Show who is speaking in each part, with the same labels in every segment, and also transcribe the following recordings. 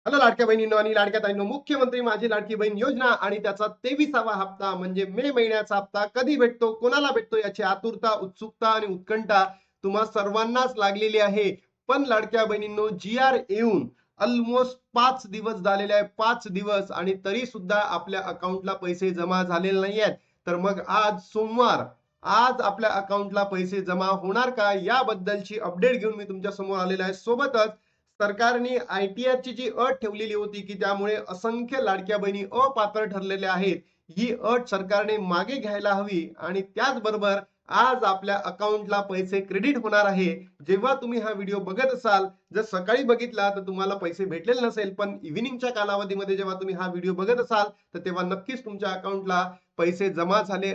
Speaker 1: Hello लाडक्या बहिणींनो आणि लाडक्या ताईंनो, मुख्यमंत्री माझी लाडकी बहीण योजना आणि त्याचा 23वा हप्ता म्हणजे मे महिन्याचा हप्ता कधी भेटतो, कोणाला भेटतो याची आतुरता, उत्सुकता आणि उत्कंठा तुम्हा सर्वांनाच लागलेली आहे. पण लाडक्या बहिणींनो, जी आर येऊन ऑलमोस्ट 5 दिवस झालेले आहे. 5 दिवस आणि तरी सुद्धा आपल्या अकाउंटला पैसे जमा झालेले नाही आहेत. तर मग आज सोमवार, आज आपल्या अकाउंटला पैसे जमा होणार का याबद्दलची अपडेट घेऊन मी तुमच्या समोर आलेला आहे. सोबतच सरकारने ITR ची जी अट ठेवलेली होती की त्यामुळे असंख्य लाडक्या बहिणी अपात्र ठरलेल्या आहेत, ही अट सरकारने मागे घ्यायला हवी. आणि त्याचबरोबर आज आपल्या अकाउंटला पैसे क्रेडिट होणार आहे. जेव्हा तुम्ही हा व्हिडिओ बघत असाल, जर सकाळी बघितला तर तुम्हाला पैसे भेटलेले नसेल, पण इव्हिनिंगच्या कालावधीमध्ये जेव्हा तुम्ही हा व्हिडिओ बघत असाल तर तेव्हा नक्कीच तुमच्या अकाउंटला पैसे जमा झाले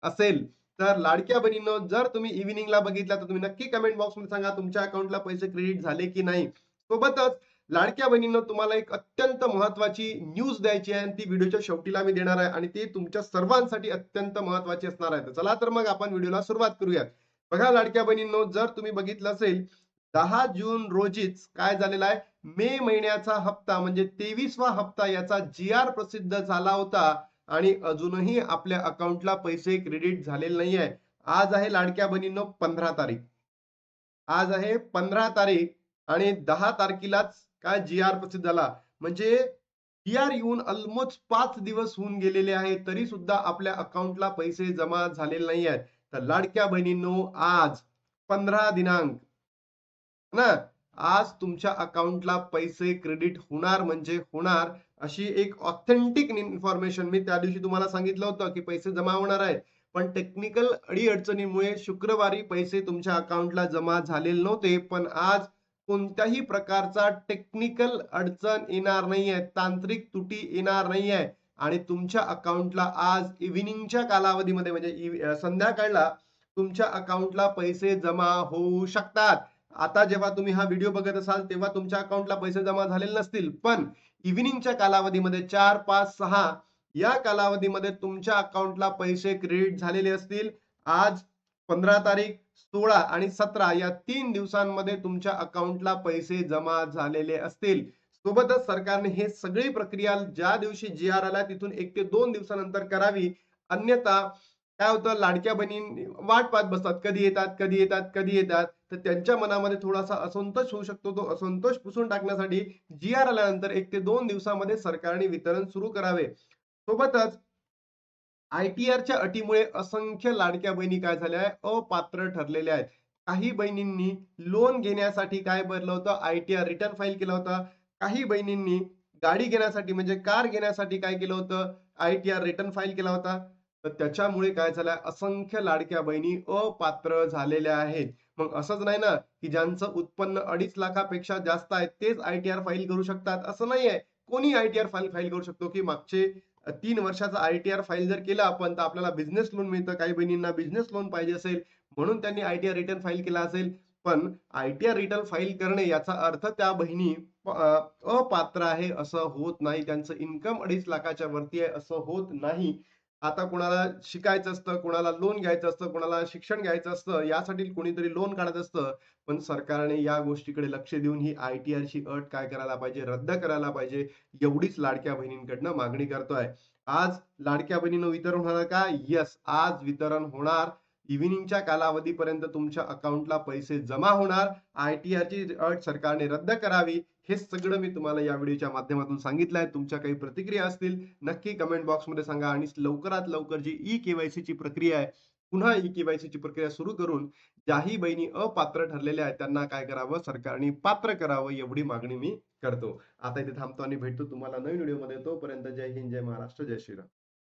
Speaker 1: असेल. तर लाडक्या बहिणींनो, जर तुम्ही इव्हिनिंगला बघितला तर तुम्ही नक्की कमेंट बॉक्समध्ये सांगा तुमच्या अकाउंटला पैसे क्रेडिट झाले की नाही. सोबतच लाडक्या बहिणींनो, तुम्हाला एक अत्यंत महत्वाची न्यूज द्यायची आहे आणि ती व्हिडिओच्या शेवटीला मी देणार आहे आणि ती तुमच्या सर्वांसाठी अत्यंत महत्वाची असणार आहे. तर चला तर मग आपण व्हिडिओला सुरुवात करूयात. बघा लाडक्या बहिणींनो, जर तुम्ही बघितलं असेल 10 जून रोजीच काय झालेलं आहे, मे महिन्याचा हप्ता म्हणजे 23वा हप्ता याचा GR प्रसिद्ध झाला होता आणि अजूनही आपल्या अकाउंटला पैसे क्रेडिट झालेले नाही आहे. आज आहे लाडक्या बहिणींनो 15 तारीख. आज आहे 15 तारीख आणि 10 तारखेलाच काय जी-आर प्रसिद्ध झाला. म्हणजे जी-आर येऊन ऑलमोस्ट 5 दिवस होऊन गेलेले आहेत, तरी सुद्धा आपल्या अकाउंटला पैसे जमा झालेले नाही आहेत. तर लाडक्या बहिणींनो, आज 15 दिनांक ना, आज तुमच्या अकाउंटला पैसे क्रेडिट होणार म्हणजे होणार. अशी एक ऑथेंटिक इन्फॉर्मेशन मी त्या दिवशी तुम्हाला सांगितलं होतं की पैसे जमा होणार आहेत. पण टेक्निकल अडीअडचणीमुळे शुक्रवारी पैसे तुमच्या अकाउंटला जमा झालेले नव्हते. पण आज कोणत्याही प्रकारचा टेक्निकल अडचण येणार नाहीये, तांत्रिक तुटी येणार नाहीये आणि तुमच्या अकाउंटला आज इव्हिनिंगच्या कालावधीमध्ये म्हणजे संध्याकाळला तुमच्या अकाउंटला पैसे जमा होऊ शकतात. आता जेव्हा तुम्ही हा व्हिडिओ बघत असाल तेव्हा तुमच्या अकाउंटला पैसे जमा झालेले नसतील, पण इव्हिनिंगच्या कालावधीमध्ये 4, 5, 6 या कालावधीमध्ये तुमच्या अकाउंटला पैसे क्रेडिट झालेले असतील. आज 15 तारीख, 16 आणि 17 या 3 दिवसांमध्ये तुमच्या अकाउंटला पैसे जमा झालेले असतील. सोबतच सरकारने हे सगळी प्रक्रिया ज्या दिवशी जी-आर आला तिथून 1 ते 2 दिवसानंतर करावी. अन्यथा काय होतं, लाडक्या बहिणी वाट पाहत बसतात, कधी येतात, कधी येतात, कधी येतात. तर त्यांच्या मनामध्ये थोडासा असंतोष होऊ शकतो. तो असंतोष पुसून टाकण्यासाठी जी-आर आल्यानंतर 1 ते 2 दिवसामध्ये सरकारने वितरण सुरू करावे. सोबतच ITRच्या अटीमुळे असंख्य लाडक्या बहिणी काय झाल्या अपात्र ठरलेल्या आहेत. काही बहिणींनी लोन घेण्यासाठी काय भरलं होतं, ITR रिटर्न फाईल केला होता. काही बहिणींनी गाडी घेण्यासाठी म्हणजे कार घेण्यासाठी काय केलं होतं, ITR रिटर्न फाईल केला होता. तर त्याच्यामुळे काय झालं, असंख्य लाडक्या बहिणी अपात्र झालेल्या आहेत. मग असंच नाही ना, की ज्यांचं उत्पन्न 2.5 लाखापेक्षा जास्त आहे तेच ITR फाईल करू शकतात, असं नाहीये. कोणी ITR फाईल फाईल करू शकतो, की मागचे 3 वर्षाचा ITR फाईल जर केला आपण तर आपल्याला बिझनेस लोन मिळतं. काही बहिणींना बिझनेस लोन पाहिजे असेल म्हणून त्यांनी ITR रिटर्न फाईल केला असेल. पण ITR रिटर्न फाईल करणे याचा अर्थ त्या बहिणी अपात्र आहे असं होत नाही. त्यांचं इन्कम 2.5 लाखाच्या वरती आहे असं होत नाही. आता कोणाला शिकायचं असतं, कोणाला लोन घ्यायचं असतं, कोणाला शिक्षण घ्यायचं असतं, यासाठी कोणीतरी लोन काढत असतं. पण सरकारने या गोष्टीकडे लक्ष देऊन ही ITRची अट काय करायला पाहिजे, रद्द करायला पाहिजे. एवढीच लाडक्या बहिणींकडनं मागणी करतोय. आज लाडक्या बहिणींनो वितरण होणार का? येस, आज वितरण होणार. इव्हिनिंगच्या कालावधीपर्यंत तुमच्या अकाउंटला पैसे जमा होणार. ITRची अट सरकारने रद्द करावी. हे सगळं मी तुम्हाला या व्हिडिओच्या माध्यमातून सांगितलंय. तुमच्या काही प्रतिक्रिया असतील नक्की कमेंट बॉक्समध्ये सांगा आणि लवकरात लवकर जी ई-केवायसी ची प्रक्रिया आहे, पुन्हा ई-केवायसी ची प्रक्रिया सुरू करून ज्याही बहिणी अपात्र ठरलेल्या आहेत त्यांना काय करावं, सरकारने पात्र करावं एवढी मागणी मी करतो. आता इथे थांबतो आणि भेटतो तुम्हाला नवीन व्हिडिओमध्ये. तोपर्यंत जय हिंद, जय महाराष्ट्र, जय श्रीराम.